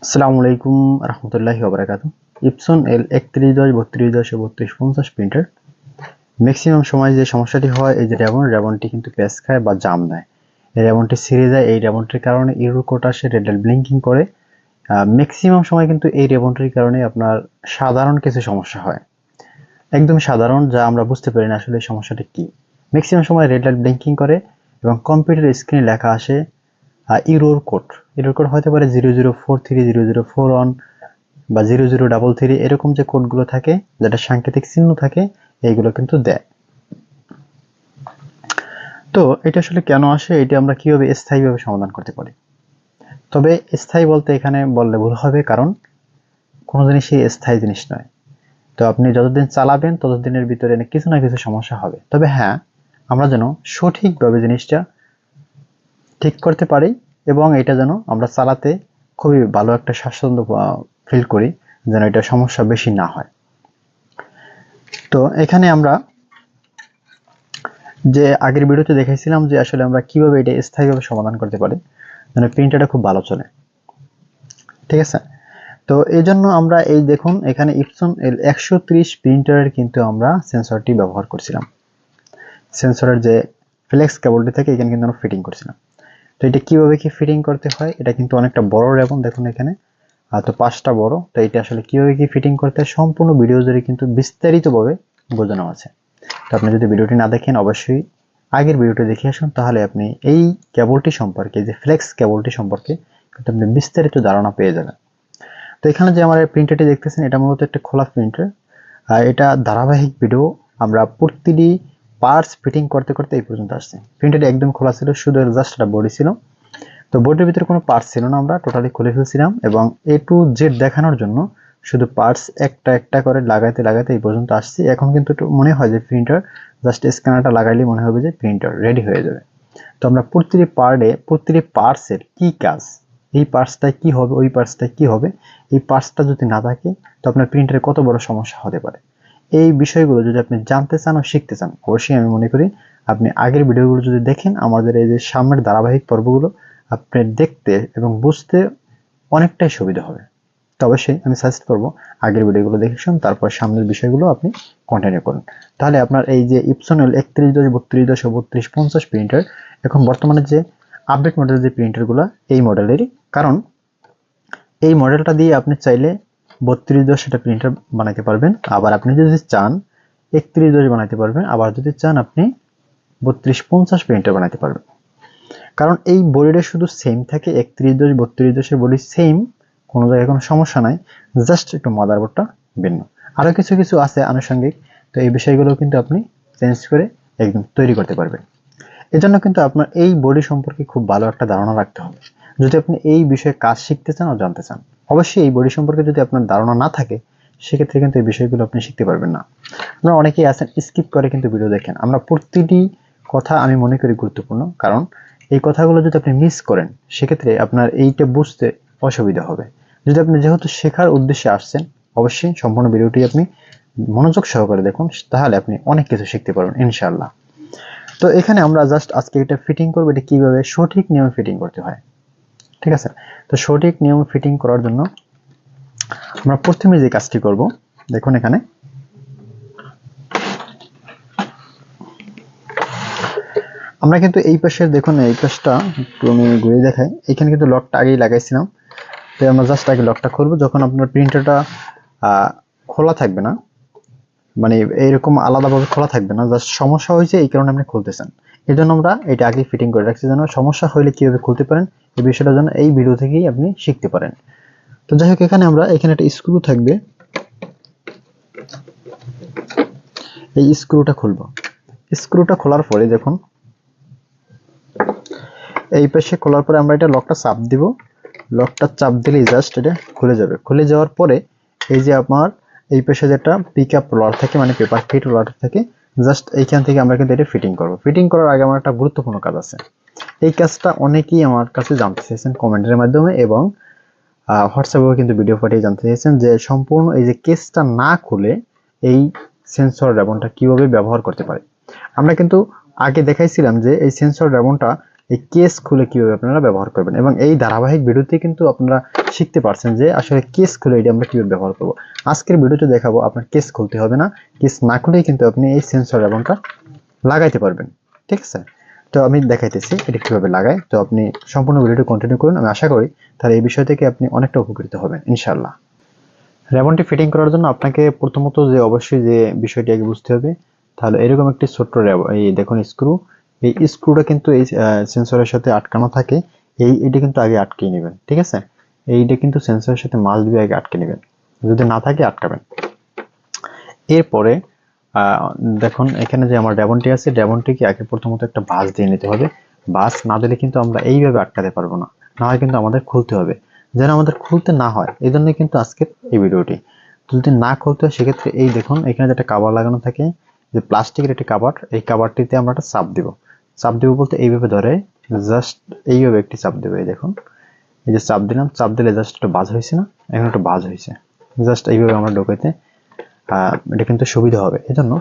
আসসালামু আলাইকুম রহমতুল্লাহি ওয়া বারাকাতুহু। ইপসন এল 3110 3210 3250 প্রিন্টার ম্যাক্সিমাম সময় যে সমস্যাটি হয় এই যে রেবনটি কিন্তু প্যাচ খায় বা জাম দেয়। এই রেবনটি ছিঁড়ে যায়। এই রেবনটির কারণে ইরর কোড আসে, রেড লাইট ব্লিঙ্কিং করে। ম্যাক্সিমাম সময় কিন্তু এই রেবনটির কারণে আপনার সাধারণ কিছু সমস্যা হয়, একদম সাধারণ, যা আমরা বুঝতে পারি না আসলে সমস্যাটা কি। ম্যাক্সিমাম সময় রেড লাইট ব্লিঙ্কিং করে এবং কম্পিউটার স্ক্রিনে লেখা আসে ইরর কোড হতে পারে 0043 0041 বা 0033 এরকম যে কোডগুলো থাকে, যেটা সাংকেতিক চিহ্ন থাকে, এইগুলো কিন্তু দেয়। তো এটা আসলে কেন আসে, এটা আমরা কিভাবে স্থায়ীভাবে সমাধান করতে পারি? তবে স্থায়ী বলতে এখানে বললে ভুল হবে, কারণ কোনো জিনিসই স্থায়ী জিনিস নয়। তো আপনি যতদিন চালাবেন ততদিনের ভিতরে কিছু না কিছু সমস্যা হবে। তবে হ্যাঁ, আমরা যেন সঠিকভাবে জিনিসটা ঠিক করতে পারি এবং এটা যেন আমরা চালাতে খুবই ভালো একটা স্বাচ্ছন্দ্য ফিল করি, যেন এটা সমস্যা বেশি না হয়। তো এখানে আমরা যে আগের ভিডিওতে দেখাইছিলাম যে আসলে আমরা কিভাবে এটা স্থায়ীভাবে সমাধান করতে পারি যেন প্রিন্টারটা খুব ভালো চলে, ঠিক আছে? তো এই জন্য আমরা এই দেখুন এখানে ইপসন এল 130 প্রিন্টারের কিন্তু আমরা সেন্সরটি ব্যবহার করছিলাম। সেন্সরের যে ফ্লেক্স কেবলটি থেকে এখানে কিন্তু আমরা ফিটিং করছিলাম। তো এটা কিভাবে কি ফিটিং করতে হয়, এটা কিন্তু অনেকটা বড় রেবন, দেখুন এখানে তো 5টা বড়। তো এটা আসলে কিভাবে কি ফিটিং করতে হয় সম্পূর্ণ ভিডিও জুড়ে কিন্তু বিস্তারিতভাবে বোঝানো আছে। তো আপনি যদি ভিডিওটি না দেখেন অবশ্যই আগের ভিডিওটি দেখে আসুন, তাহলে আপনি এই কেবলটি সম্পর্কে, যে ফ্লেক্স কেবলটি সম্পর্কে কিন্তু আপনি বিস্তারিত ধারণা পেয়ে যাবেন। তো এখানে যে আমার প্রিন্টারটি দেখতেছেন এটা মূলত একটা খোলা প্রিন্টার। এটা ধারাবাহিক ভিডিও আমরা প্রতিটি পার্টস ফিটিং করতে করতে এই পর্যন্ত আসছি। প্রিন্টারটি একদম খোলা ছিল, শুধু জাস্ট একটা বডি ছিল। তো বোর্ডের ভিতরে কোনো পার্টস ছিল না, আমরা টোটালি খুলে ফেলছিলাম এবং A to Z দেখানোর জন্য শুধু পার্টস একটা একটা করে লাগাইতে লাগাইতে এই পর্যন্ত আসছি। এখন কিন্তু একটু মনে হয় যে প্রিন্টার জাস্ট স্ক্যানারটা লাগাইলে মনে হবে যে প্রিন্টার রেডি হয়ে যাবে। তো আমরা প্রতিটি প্রতিটি পার্টসের কি কাজ, এই পার্টসটায় কি হবে, ওই পার্টসটায় কি হবে, এই পার্টসটা যদি না থাকে তো আপনার প্রিন্টারে কত বড় সমস্যা হতে পারে, এই বিষয়গুলো যদি আপনি জানতে চান ও শিখতে চান, অবশ্যই আমি মনে করি আপনি আগের ভিডিওগুলো যদি দেখেন, আমাদের এই যে সামনের ধারাবাহিক পর্বগুলো আপনি দেখতে এবং বুঝতে অনেকটাই সুবিধা হবে। তো অবশ্যই আমি সাজেস্ট করবো আগের ভিডিওগুলো দেখে শুন, তারপর সামনের বিষয়গুলো আপনি কন্টিনিউ করুন। তাহলে আপনার এই যে ইপসনের 3110 3210 3250 প্রিন্টার এখন বর্তমানে যে আপডেট মডেলের যে প্রিন্টারগুলো এই মডেলেরই, কারণ এই মডেলটা দিয়ে আপনি চাইলে 3210 সেটা প্রিন্টার বানাইতে পারবেন, আবার আপনি যদি চান 3110 বানাইতে পারবেন, আবার যদি চান আপনি 3250 প্রিন্টার বানাইতে পারবেন। কারণ এই বডিটা শুধু সেম থাকে, 3110 3210 বডি সেম, কোনো জায়গায় কোনো সমস্যা নাই, জাস্ট একটু মাদারবোর্ডটা ভিন্ন। আরো কিছু কিছু আছে আনুষঙ্গিক, তো এই বিষয়গুলো কিন্তু আপনি চেঞ্জ করে একদম তৈরি করতে পারবেন। এজন্য কিন্তু আপনার এই বডি সম্পর্কে খুব ভালো একটা ধারণা রাখতে হবে যদি আপনি এই বিষয়ে কাজ শিখতে চান ও জানতে চান। অবশ্যই এই বডি সম্পর্কে যদি আপনার ধারণা না থাকে সেক্ষেত্রে কিন্তু এই বিষয়গুলো আপনি শিখতে পারবেন না। আপনারা অনেকেই আছেন স্কিপ করে কিন্তু ভিডিও দেখেন, আমরা প্রতিটি কথা আমি মনে করি গুরুত্বপূর্ণ, কারণ এই কথাগুলো যদি আপনি মিস করেন সেক্ষেত্রে আপনার এইটা বুঝতে অসুবিধা হবে। যদি আপনি যেহেতু শেখার উদ্দেশ্যে আসছেন, অবশ্যই সম্পূর্ণ ভিডিওটি আপনি মনোযোগ সহকারে দেখুন, তাহলে আপনি অনেক কিছু শিখতে পারবেন ইনশাআল্লাহ। তো এখানে আমরা জাস্ট আজকে এটা ফিটিং করবো, এটা কিভাবে সঠিক নিয়মে ফিটিং করতে হয়, ঠিক আছে? তো সঠিক নিয়মে ফিটিং করার জন্য আমরা প্রথমে যে কাজটি করব, দেখুন এখানে আমরা কিন্তু এই পাশের, দেখুন এই পাশটা একটু আমি ঘুরে দেখাই, এখানে কিন্তু লকটা আগেই লাগাইছিলাম। তো আমরা জাস্ট আগে লকটা খুলবো, যখন আপনার প্রিন্টারটা খোলা থাকবে না, মানে এইরকম আলাদাভাবে খোলা থাকবে না, জাস্ট সমস্যা হয়েছে এই কারণে আপনি খুলতেছেন, এই জন্য আমরা এটা আগে ফিটিং করে রাখছি, যেন সমস্যা হলে কিভাবে খুলতে পারেন এই বিষয়টা যেন এই ভিডিও থেকেই আপনি শিখতে পারেন। তো যাই হোক, এখানে একটা স্ক্রু থাকবে, এই স্ক্রুটা খুলবো। স্ক্রুটা খোলার পরে দেখুন এই পাশে খোলার পরে আমরা এটা লকটা চাপ দিব, লকটা চাপ দিলেই জাস্ট এটা খুলে যাবে। খুলে যাওয়ার পরে এই যে আপনার এই পাশে যেটা পিক আপ রোলার থাকে, মানে পেপার ফিট রোলার থাকে, জাস্ট এইখান থেকে আমরা কিন্তু এটা ফিটিং করবো। ফিটিং করার আগে আমার একটা গুরুত্বপূর্ণ কাজ আছে, এই কাজটা অনেকেই আমার কাছে জানতে চেয়েছেন কমেন্টের মাধ্যমে এবং হোয়াটসঅ্যাপেও কিন্তু ভিডিও পাঠিয়ে জানতে চেয়েছেন যে সম্পূর্ণ এই যে কেসটা না খুলে এই সেন্সর রেবনটা কিভাবে ব্যবহার করতে পারে। আমরা কিন্তু আগে দেখাইছিলাম যে এই সেন্সর রেবনটা এই কেস খুলে কিভাবে আপনারা ব্যবহার করবেন, এবং এই ধারাবাহিক ভিডিওতে কিন্তু আপনারা শিখতে পারছেন যে আসলে কেস খুলে এটা আমরা কিভাবে ব্যবহার করব। আজকের ভিডিওতে দেখাবো আপনার কেস খুলতে হবে না, কেস না খুলেই কিন্তু আপনি এই সেন্সর রেবনটা লাগাইতে পারবেন। ঠিক আছে, তো আমি দেখাইতেছি এটা কিভাবে লাগাই। তো আপনি সম্পূর্ণ ভিডিওটি কন্টিনিউ করুন, আমি আশা করি তাহলে এই বিষয় থেকে আপনি অনেকটা উপকৃত হবেন ইনশাআল্লাহ। রেবনটি ফিটিং করার জন্য আপনাকে প্রথমত যে অবশ্যই যে বিষয়টি আগে বুঝতে হবে, তাহলে এরকম একটি ছোট্ট এই দেখুন স্ক্রু, এই স্ক্রুটা কিন্তু এই সেন্সরের সাথে আটকানো থাকে, এইটা কিন্তু আগে আটকিয়ে নেবেন। ঠিক আছে, এইটা কিন্তু সেন্সরের সাথে মাস্ট বি আগে আটকে নেবেন, যদি না থাকে আটকাবেন। এরপরে দেখুন এখানে যে আমার ড্যাবনটি আছে, ড্যাবনটিকে আগে প্রথমত একটা বাস দিয়ে নিতে হবে। বাস না দিলে কিন্তু আমরা এইভাবে আটকাতে পারবো না, না হয় কিন্তু আমাদের খুলতে হবে। যেন আমাদের খুলতে না হয় এই জন্য কিন্তু আজকের এই ভিডিওটি। যদি না খুলতে হয় সেক্ষেত্রে এই দেখুন এখানে যেটা কাভার লাগানো থাকে, যে প্লাস্টিকের একটি কাভার, এই কাভারটিতে আমরা একটা চাপ দিব। চাপ দিব বলতে এইভাবে ধরে জাস্ট এইভাবে একটি চাপ দেবে। এই দেখুন এই যে চাপ দিলাম, চাপ দিলে জাস্ট একটা বাজ হয়েছে না, এখন একটা বাজ হয়েছে। জাস্ট এইভাবে আমরা ঢোকাইতে এটা কিন্তু সুবিধা হবে। এজন্য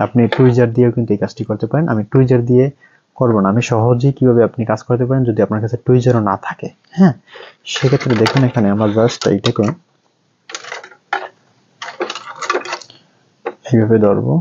আপনি টুইজার দিয়েও কিন্তু এই কাজটি করতে পারেন। আমি টুইজার দিয়ে করব না, আমি সহজেই কিভাবে আপনি কাজ করতে পারেন যদি আপনার কাছে টুইজারও না থাকে। হ্যাঁ, সেক্ষেত্রে দেখুন এখানে আমরা জাস্ট এইটাকে এইভাবে ধরবো,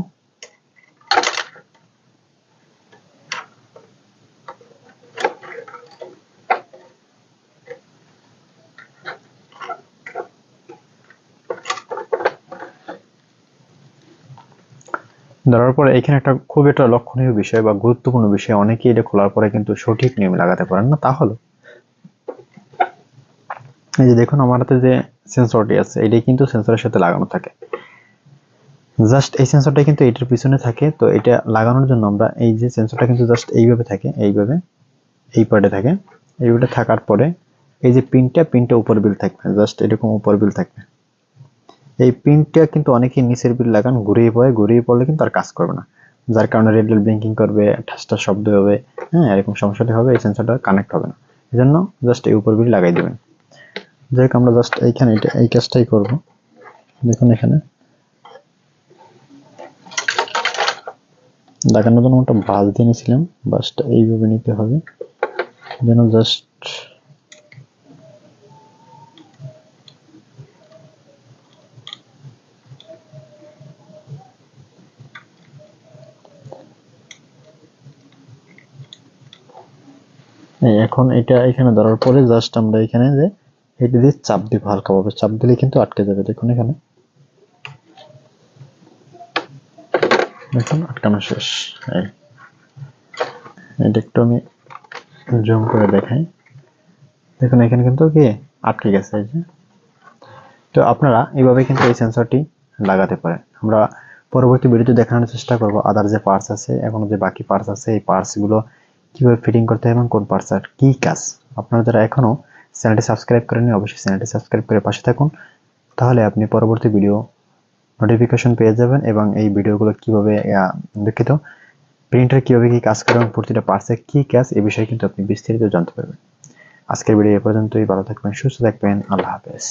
ধরার পরে এখানে একটা খুব একটা লক্ষণীয় বিষয় বা গুরুত্বপূর্ণ বিষয়, অনেকেই এটা খোলার পরে কিন্তু সঠিক নিয়ম লাগাতে পারেন না। তা হলো এই যে দেখুন আমার হাতে যে সেন্সরটি আছে এটাই কিন্তু সেন্সরের সাথে লাগানো থাকে। জাস্ট এই সেন্সরটা কিন্তু এটার পিছনে থাকে। তো এটা লাগানোর জন্য আমরা এই যে সেন্সরটা কিন্তু জাস্ট এইভাবে থাকে, এইভাবে এই পার্টে থাকে। এইভাবে থাকার পরে এই যে পিনটা উপর বিল থাকবে, জাস্ট এরকম উপর বিল থাকবে। এই পিনটা কিন্তু অনেকেই নিচের বিল লাগান, ঘুরিয়ে পড়লে কিন্তু আর কাজ করবে না, যার কারণে রেড লাইট ব্লিঙ্কিং করবে, ঠাসটা শব্দ হবে, হ্যাঁ এরকম সমস্যাটা হবে, এই সেন্সরটা কানেক্ট হবে না। এজন্য জাস্ট এই উপর বিল লাগাই দিবেন। যাই হোক আমরা জাস্ট এইখানে এই কাজটাই করব। দেখুন এখানে লাগানোর জন্য একটা বাস দিয়ে নিয়েছিলাম, বাসটা এইভাবে নিতে হবে যেন জাস্ট এখন এটা এখানে ধরার পরে জাস্ট আমরা এখানে যে এটা দিয়ে চাপ দিব, হালকাভাবে চাপ দিলে কিন্তু আটকে যাবে। দেখুন এখানে দেখুন আটকানো শেষ। এটা একটু আমি জুম করে দেখাই, দেখুন এখানে কিন্তু কি আটকে গেছে এই যে। তো আপনারা এইভাবে কিন্তু এই সেন্সরটি লাগাতে পারেন। আমরা পরবর্তী ভিডিওতে দেখানোর চেষ্টা করব আদার যে পার্টস আছে, এখনো যে বাকি পার্টস আছে, এই পার্টস গুলো কিভাবে ফিটিং করতে হয় এবং কোন পার্টস আর কি কাজ। আপনারা যারা এখনো চ্যানেলটি সাবস্ক্রাইব করেননি অবশ্যই চ্যানেলটি সাবস্ক্রাইব করে পাশে থাকুন, তাহলে আপনি পরবর্তী ভিডিও নোটিফিকেশন পেয়ে যাবেন এবং এই ভিডিওগুলো কিভাবে দুঃখিত প্রিন্টার কিভাবে কি কাজ করে এবং প্রতিটা পার্টসের কি কাজ এই বিষয়ে কিন্তু আপনি বিস্তারিত জানতে পারবেন। আজকের ভিডিও এ পর্যন্তই। ভালো থাকবেন, সুস্থ থাকবেন, আল্লাহ হাফেজ।